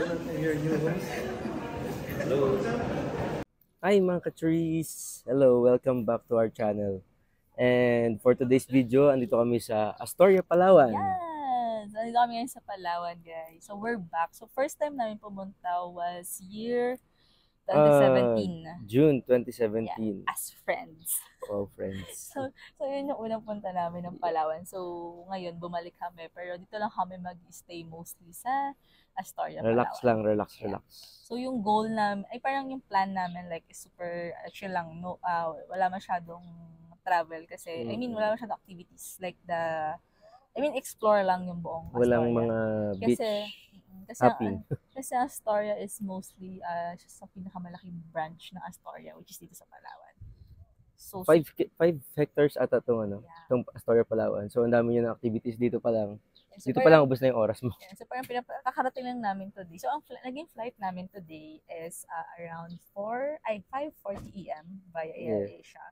your new host. Hello. Hi mga ka-trees! Hello, welcome back to our channel. And for today's video, andito kami sa Astoria, Palawan. Yes! Nandito kami ngayon sa Palawan, guys. So, we're back. So, first time namin pumunta was year 2017. June Yeah, 2017. as friends. Wow, friends. So, yun yung unang punta namin ng Palawan. So, ngayon, bumalik kami. Pero dito lang kami mag-stay mostly sa Astoria, Relax Palawan. lang, relax. So, yung goal namin, ay parang yung plan namin, like, is super, actually lang, no, wala masyadong travel kasi, I mean, wala masyadong activities. Like explore lang yung buong Astoria. Walang mga beach hopping. Kasi Astoria is mostly siya sa pinakamalaking branch ng Astoria, which is dito sa Palawan. So, 5 hectares ata itong yeah. Astoria, Palawan. So, ang dami yun ng activities dito pa lang. So, Dito pa lang, ubos na yung oras mo. Yeah, so, parang kakarating lang namin today. So, ang naging flight namin today is around 5:40 AM via AirAsia.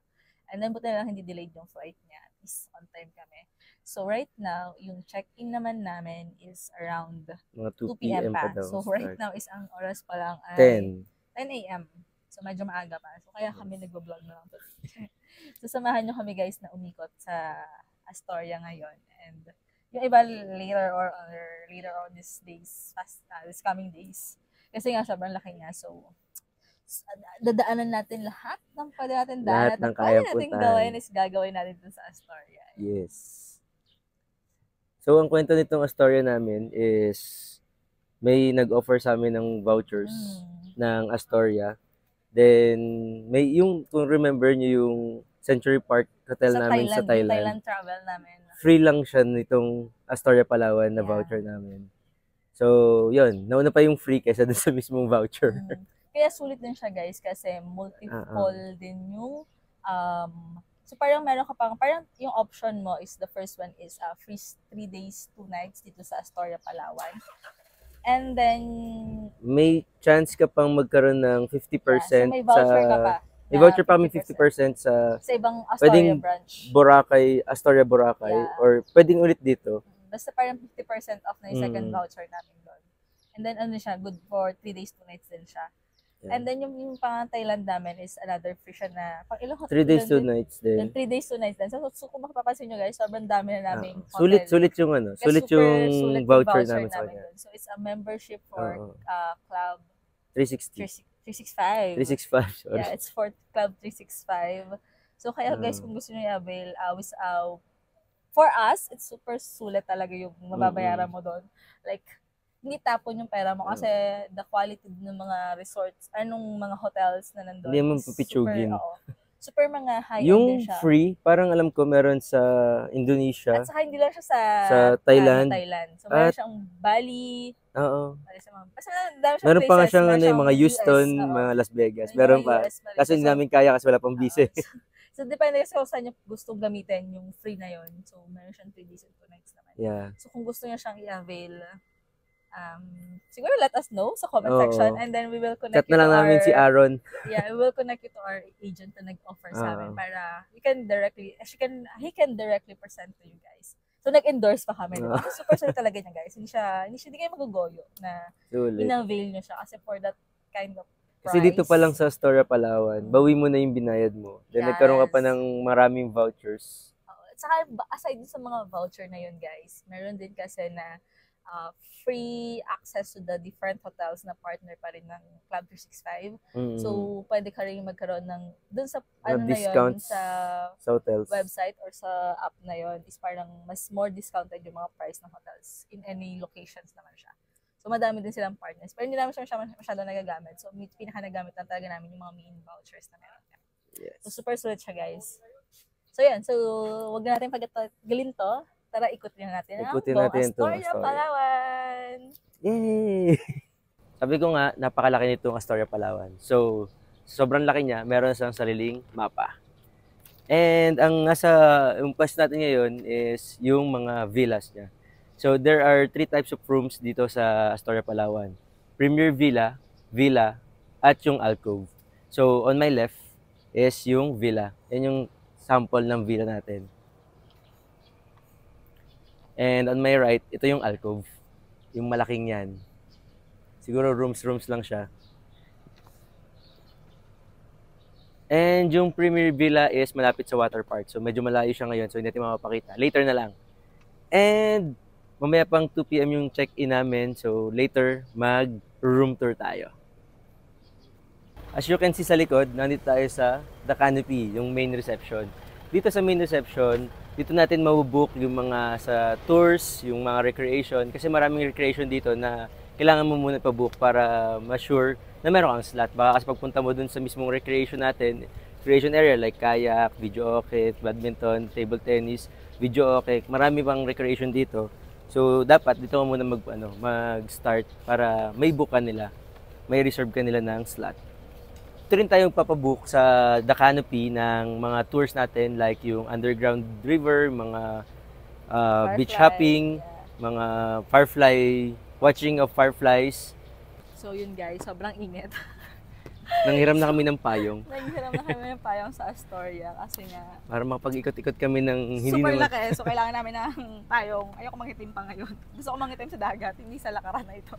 And then, buti na lang hindi delayed yung flight niya. At least on time kami. So, right now, yung check-in naman namin is around Mga 2 PM pa. daw. So, right now is ang oras pa lang ay 10 AM. So, medyo maaga pa. So, kaya kami nagbo-vlog na lang today. So, samahan nyo kami guys na umikot sa Astoria ngayon. And yung iba later on these days, this coming days. Kasi nga, sobrang laki niya. So, dadaanan natin lahat ng pwede natin daan at ng pwede natin gawin is gagawin natin dun sa Astoria. Yes. So, ang kwento nitong Astoria namin is may nag-offer sa amin ng vouchers ng Astoria. Then, may yung, kung remember nyo yung Century Park Hotel namin sa Thailand. Thailand travel namin. Free lang siya nitong Astoria, Palawan na voucher namin. So, yun. Nauna pa yung free kaysa dun sa mismong voucher. Kaya sulit din siya guys kasi multiple din yung so parang meron ka parang yung option mo is the first one is free 3 days 2 nights dito sa Astoria, Palawan. And then may chance ka pang magkaroon ng 50% so may voucher ka pa. May voucher pa kami 50% sa ibang Astoria branch. Boracay, Astoria, Boracay, or pwedeng ulit dito. Basta parang 50% off na yung second voucher namin doon. And then ano siya, good for 3 days 2 nights din siya. And then yung pang Thailand namin is another free siya na pang ilang 3 days 2 nights din. 3 days 2 nights din. So kung mapapansin nyo guys, sobrang dami na namin hotel. Sulit yung sulit yung voucher namin sa kanya. So it's a membership for Club 360. 365. 365, sorry. Yeah, it's for Club 365. So kaya guys, kung gusto niyo i-avail, for us, it's super sulit talaga yung mababayaran mo doon. Like, hindi tapon yung pera mo kasi the quality ng mga resorts, mga hotels na nandun. Hindi mo pipitsugin. Super mga high-end yung din siya. Free, parang alam ko meron sa Indonesia. At saka hindi lang siya sa Thailand. So meron siyang Bali. Oo. Meron pa nga siyang mga Houston, mga Las Vegas. Meron pa. Kasi hindi namin kaya kasi wala pang visa. So, depende kasi kung saan niya gustong gamitin yung free na yon. So, meron siyang 3 days and 2 nights naman. Yeah. So, kung gusto niya siyang i-avail, siguro let us know sa comment section and then we will connect Chat na lang namin si Aaron. Yeah, we will connect you to our agent na nag-offer sa amin para he can directly present to you guys. So, nag-endorse pa kami. Super sure talaga niya guys. Hindi kayo magugoyo na in-avail niyo siya kasi for that kind of kasi dito pa lang sa Astoria, Palawan, bawi mo na yung binayad mo. Then nagkaroon ka pa ng maraming vouchers. At saka, aside sa mga voucher na yun, guys, meron din kasi na free access to the different hotels na partner pa rin ng Club 365. So, pwede ka rin magkaroon ng, dun sa, sa hotels website or sa app na yun, is parang mas more discounted yung mga price ng hotels in any locations naman siya. So, madami din silang partners. Pero hindi namin siya masyado nagagamit. So, pinaka-nagamit lang talaga namin yung mga main vouchers na meron. Yes. So, super sulit siya, guys. So, yan. So, wag na natin paggalin to. Tara, ikutin natin ang Astoria, Palawan. Yay! Sabi ko nga, napakalaki nitong Astoria, Palawan. So, sobrang laki niya. Meron siyang sariling mapa. And yung question natin ngayon is yung mga villas niya. So, there are 3 types of rooms dito sa Astoria, Palawan. Premier Villa, Villa, at yung Alcove. So, on my left is yung villa. Yan yung sample ng villa natin. And on my right, ito yung Alcove. Yung malaking yan. Siguro rooms lang siya. And yung Premier Villa is malapit sa water park. So medyo malayo siya ngayon. So hindi natin mapapakita. Later na lang. And mamaya pang 2 p.m. yung check-in namin. So later, mag-room tour tayo. As you can see sa likod, nandito tayo sa The Canopy, yung main reception. Dito sa main reception, dito natin mabubook yung mga sa tours, yung mga recreation. Kasi maraming recreation dito na kailangan mo muna pa-book para ma-sure na meron kang slot. Baka kasi pagpunta mo dun sa mismong recreation natin, recreation area like kayak, video okay, badminton, table tennis, video okay, marami pang recreation dito. So dapat dito ka muna mag-start para may book ka nila, may reserve ka nila ng slot. Ito rin tayong papabook sa The Canopy ng mga tours natin like yung underground river, mga beach hopping, mga firefly, watching of fireflies. So yun guys, sobrang init. Nanghiram na kami ng payong. Nanghiram na kami ng payong sa Astoria kasi nga para makapag-ikot-ikot kami ng hindi super naman... laki. So kailangan namin ng payong. Ayoko mangitim pa ngayon. Gusto ko mangitim sa dagat, hindi sa lakaran na ito.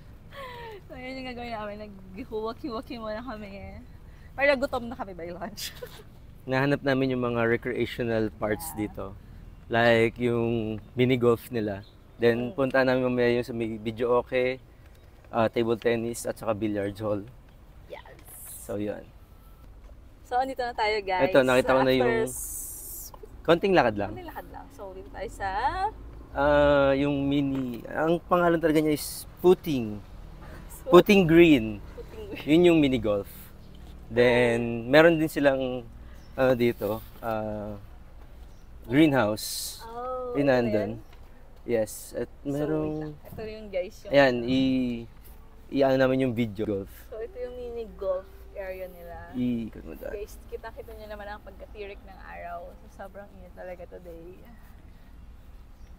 So yun yung gagawin namin. Nag-walking muna kami. Pero gutom na kami by lunch. Nahanap namin yung mga recreational parts dito. Like yung mini golf nila. Then punta namin mamaya yung sa may video okay, table tennis at saka billiards hall. Yes. So yun. So andito na tayo guys. Ito, nakita ko na yung konting lakad lang. Konting lakad lang. So dito tayo sa yung mini, ang pangalan talaga niya is Putting Green. Yun yung mini golf. Then, meron din silang dito, greenhouse. Oh, Nandun. Yes. At merong... So, ito yung guys. Yung ayan, i-ano namin yung video golf. So, ito yung mini golf area nila. Ikot mo doon. Guys, kita-kita nyo naman ang pagkatirik ng araw. So, sobrang init talaga today.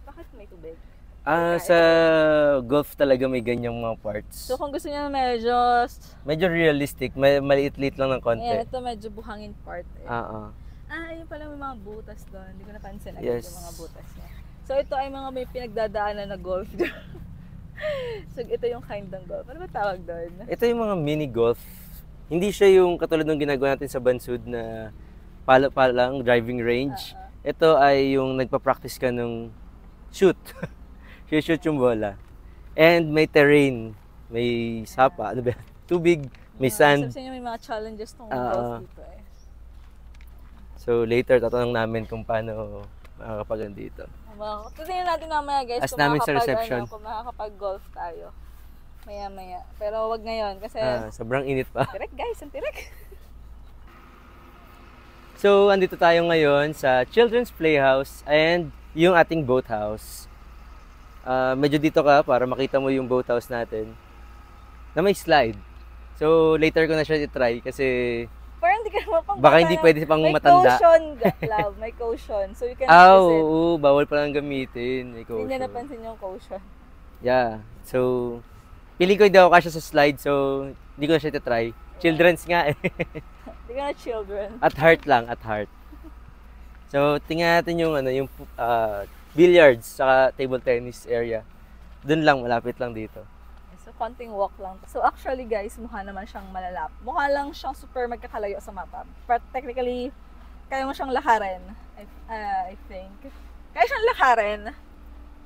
Bakit may tubig? Sa golf talaga may ganyang mga parts. So, kung gusto niyo medyo realistic, maliit-liit lang ng konti. Ayan, ito medyo buhangin part. Ayun pala may mga butas doon. Hindi ko napansin agad yung mga butas niya. So, ito ay mga may pinagdadaanan na golf. So, ito yung kind ng golf. Ano ba tawag doon? Ito yung mga mini golf. Hindi siya yung katulad ng ginagawa natin sa Bansud na pala-palang driving range. Ito ay yung nagpa-practice ka ng shoot. Shoot yung bola. And may terrain, may sapa, ano ba? Tubig, may sand. Sabi sa inyo may mga challenges tong golf dito eh. So later tatanong namin kung paano makakapag dito. Tingnan natin mamaya guys kung namin sa reception. Kung makakapag-golf tayo. Maya-maya. Pero wag ngayon kasi sobrang init pa. Tirek guys, ang tirek. So andito tayo ngayon sa Children's Playhouse and yung ating boathouse. Medyo dito ka para makita mo yung boathouse natin na may slide. So later ko na siya i-try kasi parang hindi ka naman baka hindi pwede pang matanda. May caution, love. May caution. So you can use it. Oo, bawal pa lang gamitin. May caution. Hindi niya napansin yung caution. Yeah. So, pili ko hindi ako kasya sa slide. So, hindi ko na siya i-try. Children's nga eh. Hindi ka na children. At heart lang, at heart. So, tingnan natin yung billiards sa table tennis area. Doon lang, malapit lang dito. So, konting walk lang. So, actually guys, mukha naman siyang malalap. Mukha lang siyang super magkakalayo sa mapa. But technically, kaya mo siyang lakarin. I think. Kaya siyang lakarin.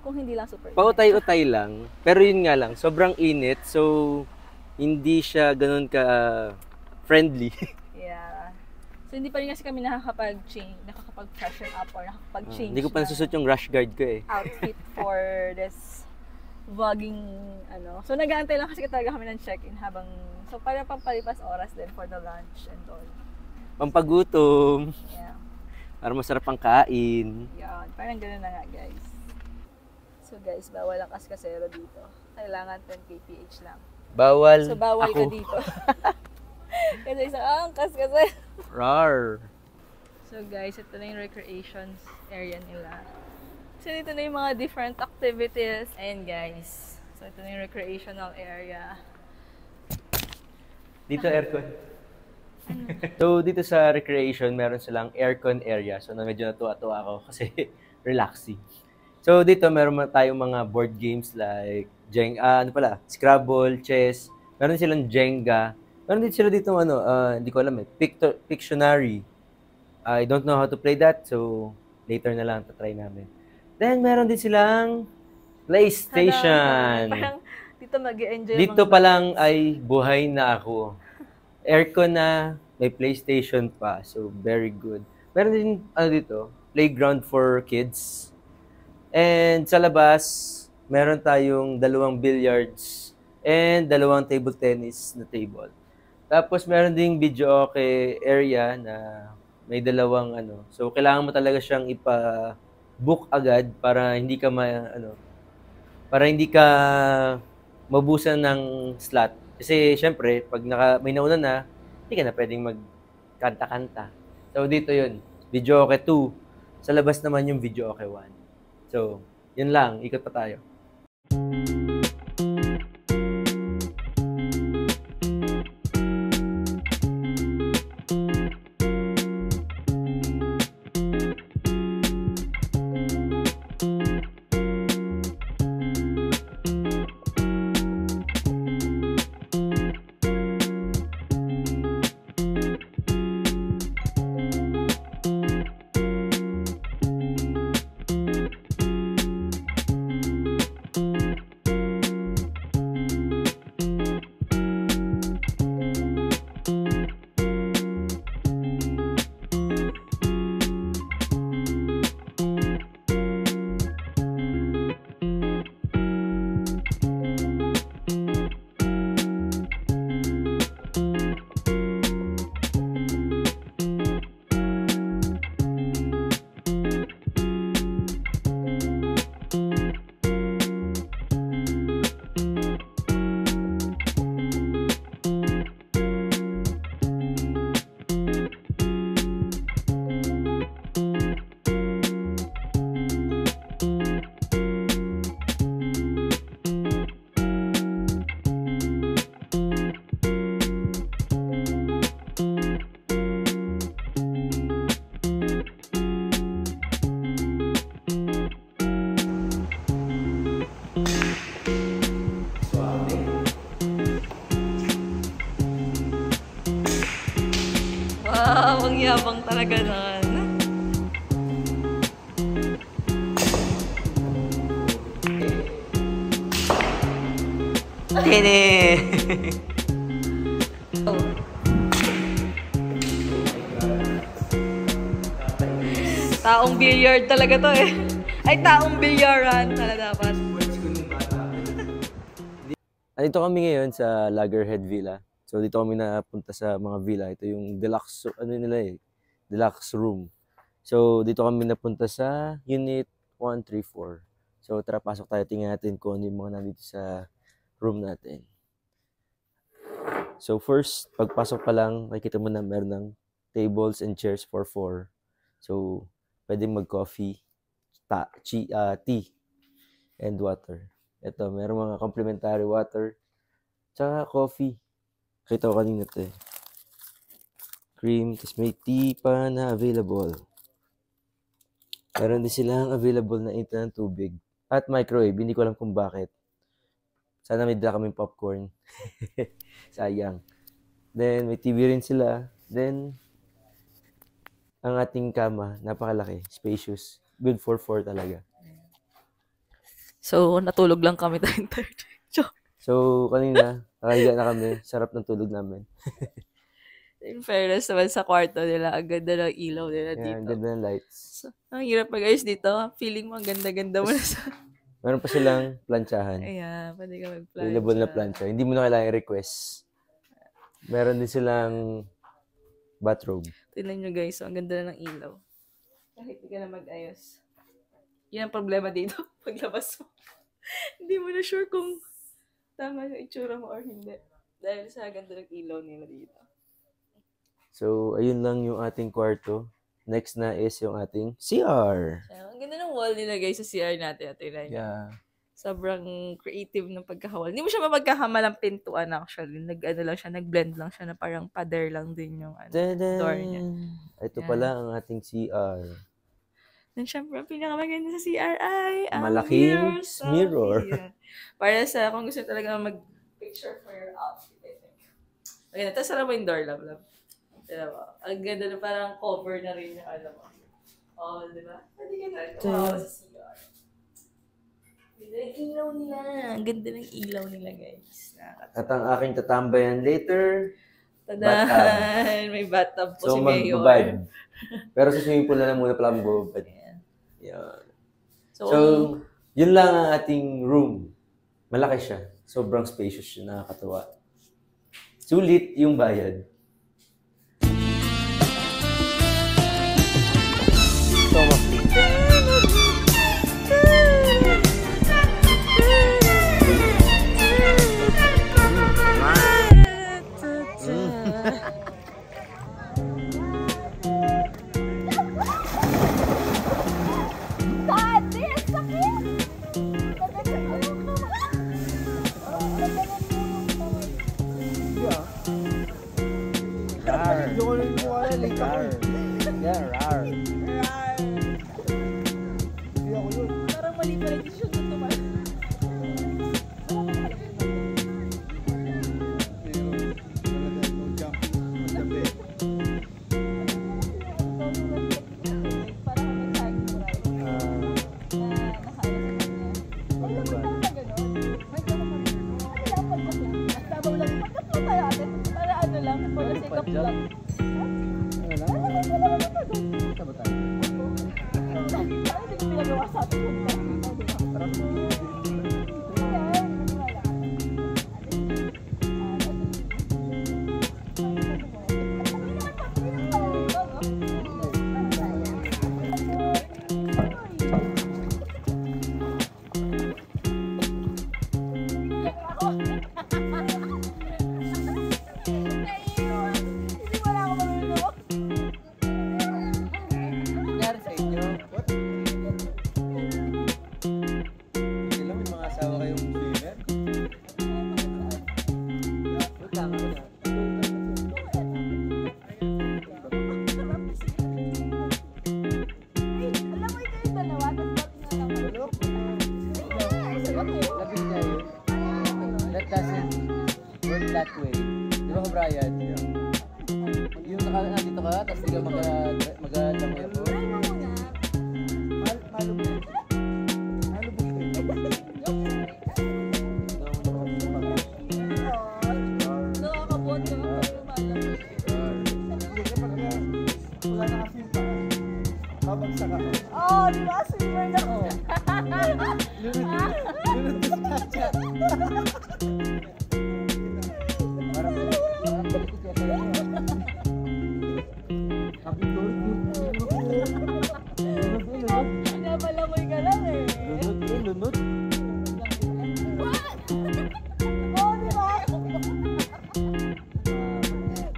Kung hindi lang super init. Pautay-utay lang. Pero yun nga lang, sobrang init. So, hindi siya ganun ka friendly. Yeah. So, hindi pa rin kasi kami nakakapag-freshen up or nakakapag-change. Hindi ko pa nasusot yung rash guard ko eh. Outfit for this vlogging, So, nag-aantay lang kasi talaga kami ng check-in habang, so, parang pampalipas oras din for the lunch and all. Pampagutom. Yeah. Para masarap ang kain. Yan. Parang gano'n na nga, guys. So, guys, bawal ang kaskasero dito. Kailangan 10 kph lang. Bawal. So, bawal ako. ka dito. Kasi isang kaskasero. Rar. So, guys, ito na yung recreation area nila. So, dito na yung mga different activities. Ayan, guys. So, ito na yung recreational area. Dito aircon. So, dito sa recreation, meron silang aircon area. So, medyo natuwa-tuwa ako kasi relaxing. So, dito meron tayong mga board games like Scrabble, chess. Meron silang Jenga. Meron din sila dito hindi ko alam Pictionary. I don't know how to play that, so later na lang try namin. Then meron din silang PlayStation. Parang dito mag-enjoy Dito pa lang ay buhay na ako. Aircon na, may PlayStation pa. So, very good. Meron din, dito, playground for kids. And sa labas, meron tayong 2 billiards and 2 table tennis na table. Tapos, meron ding video okay area na may 2 So, kailangan mo talaga siyang ipa-book agad para hindi ka mabusan ng slot. Kasi, syempre, pag may nauna na, hindi ka na pwedeng magkanta-kanta. So, dito yun. Video okay 2. Sa labas naman yung video okay 1. So, yun lang. Ikot pa tayo. Wow, ang yabang talaga nun. Tene! Oh. Taong billiard talaga to eh. Ay, taong bilyaran pala dapat. Andito kami ngayon sa Lagerhead Villa. So dito kami napunta sa mga villa. Ito yung deluxe, deluxe room. So dito kami napunta sa Unit 134. So tara, pasok tayo, tingnan natin kung ano yung mga nandito sa room natin. So first, pagpasok pa lang, makikita mo na meron ng tables and chairs for 4. So pwedeng mag-coffee, tea, and water. Ito, meron mga complimentary water, tsaka coffee. Kita ko kanina ito eh. Cream, tapos may tea pa na available. Meron din silang available na init ng tubig. At microwave, hindi ko alam kung bakit. Sana may dala kaming popcorn. Sayang. Then, may TV rin sila. Then, ang ating kama, napakalaki, spacious. Good for 4 talaga. So, natulog lang kami tayong third. So, kanina, nakahiga na kami. Sarap ng tulog namin. In fairness naman sa kwarto nila, ang ganda ng ilaw nila dito. Ang ganda ng lights. So, ang hirap mag-ayos dito. Feeling mo ang ganda-ganda mo na sa... Meron pa silang planchahan. Ayan, pwede ka mag-plancha. Available na plancha. Hindi mo na kailangan request. Meron din silang bathrobe. Tignan nyo guys, so, ang ganda na ng ilaw. Kahit hindi ka na mag-ayos. Yan ang problema dito. Paglabas mo. Hindi mo na sure kung tama yung itsura mo or hindi. Dahil sa ganda ng ilaw nila dito. So, ayun lang yung ating kwarto. Next na is yung ating CR. Ang ganda ng wall nila guys sa CR natin. Yeah. Sobrang creative ng pagkakawal. Hindi mo siya mapagkahamal ang pintuan actually. Nag-blend lang siya na parang pader lang din yung door niya. Ito pala ang ating CR. Then syempre, ang pinakamaganda sa CR ay malaking mirror. Para sa kung gusto talaga picture for your outfit, I think. Okay, tapos sarap mo yung door, love. Diba? Ang ganda na parang cover na rin yung alam mo. Oh, di ba? Hindi ka na rin kumawa sa CR. Ganda ng ilaw nila. Ang ganda ng ilaw nila, guys. At ang aking tatambayan later, Tadan! May bathtub po so, si Mayor. magbabad. Pero sa swimming pool na lang muna pala magbabad. Yan. So, yun lang ang ating room. Malaki siya. Sobrang spacious siya. Nakakatawa. Sulit yung bayad. Parang mali pa rin siya nung tumal. That way. Di ba ka, Brian? Yung nandito ka, tapos di ka mag-alam mo. Malubog. Oh, di ba? Swimmer na ko. Napalamoy ka lang eh. Lunod. What? Oh, di ba?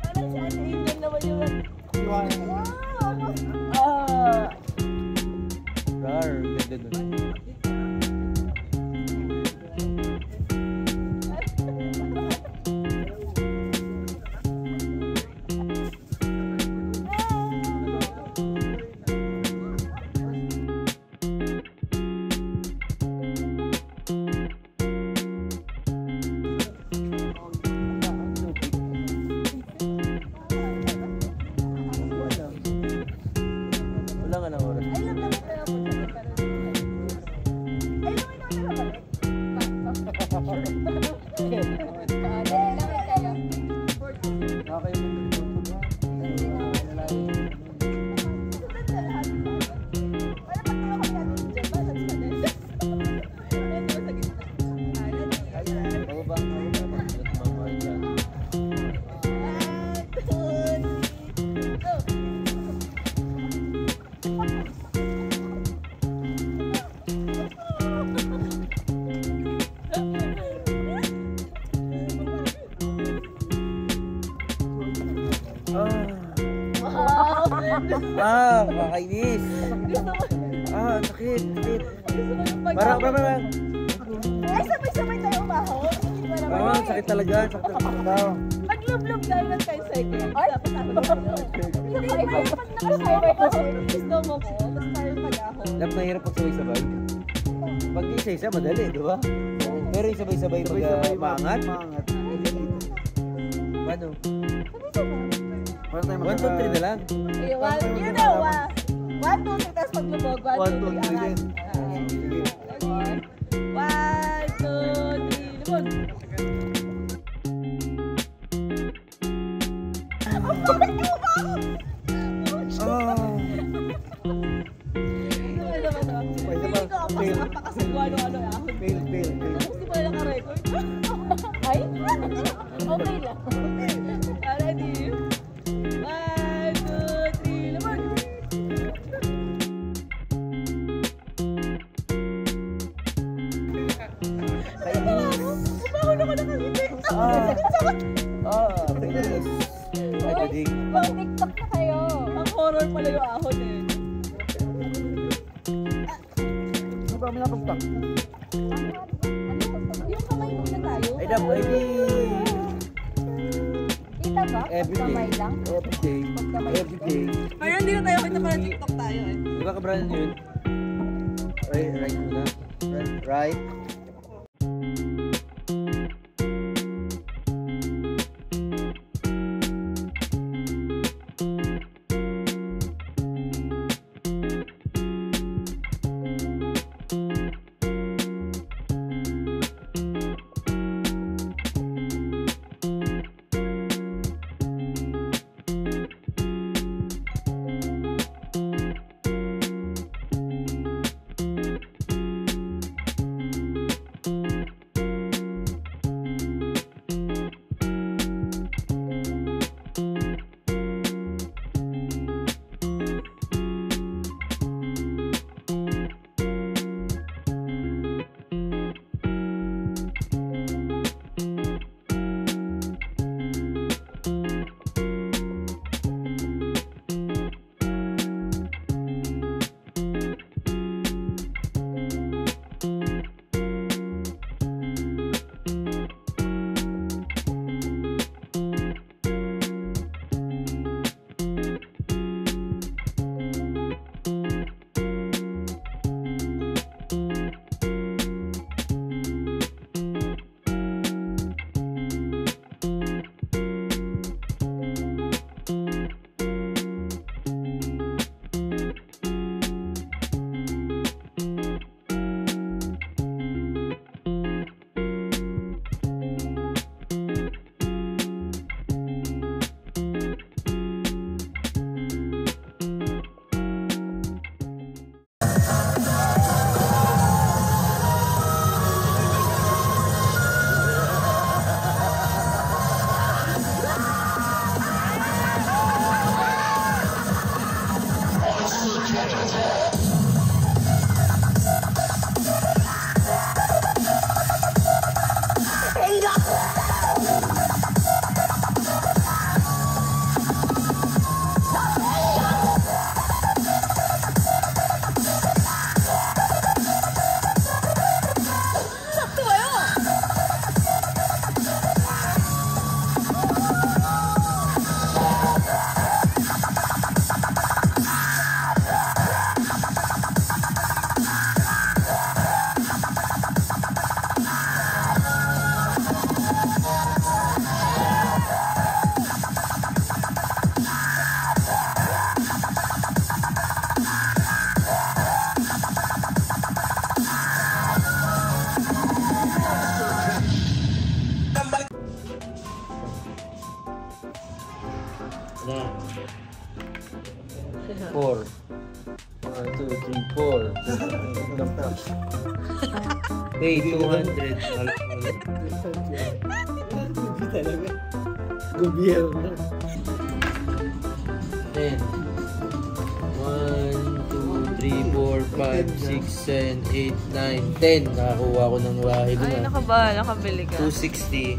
Parang si Ate Angel naman yung... Rar, ganda nun. Wala nga ng oras. Ay, lang naman tayo po. Ay, naman naman Makakainis. Sakit. Parang. Parang. Ay, sabay-sabay tayo umahon. Sakit talaga. Mag-lub-lub tayo ng 10 seconds. Tapos ano ba? Hindi, pag nakasama ko, gusto mo ko, tapos tayo mag-ahon. Hirap pag sabay-sabay. Pag isa-isa, madali, di ba? Pero yung sabay-sabay maangat. Maangat. Ano? Para tayo 1, 2, 3 na lang. Ayun, you know, 1, 2, 3, tapos paglubog. 1, 2, 3, angat. Sige. 1, 2, 3, lubog. Fail. Napakasagwa ano ahon. Fail. Tapos di pa naka-record. Ay? Okay lang. Ready? 1, 2, 3, lamang. Upaw na ko nakangiti. Bilis. Ay, padig. Pang TikTok na kayo. Ang horror pala yung ahon eh. Ano ba kami napagtak? Yung kamay muna tayo. Ay, dap, ay, di. Kita ba? Everyday. Kamay lang. Everyday. Everyday. Parang hindi na tayo kita pala TikTok tayo eh. Di ba kabralan yun? Right muna. Right. Na. 4. 1, 2, 3, 4. Hey, 200. Talaga. Gobyerno. 10. 1, 2, 3, 4, 5, 6, 7, 8, 9, 10. Nakakuha ko ng wahe ko Ay, na. nakabili ka. 260.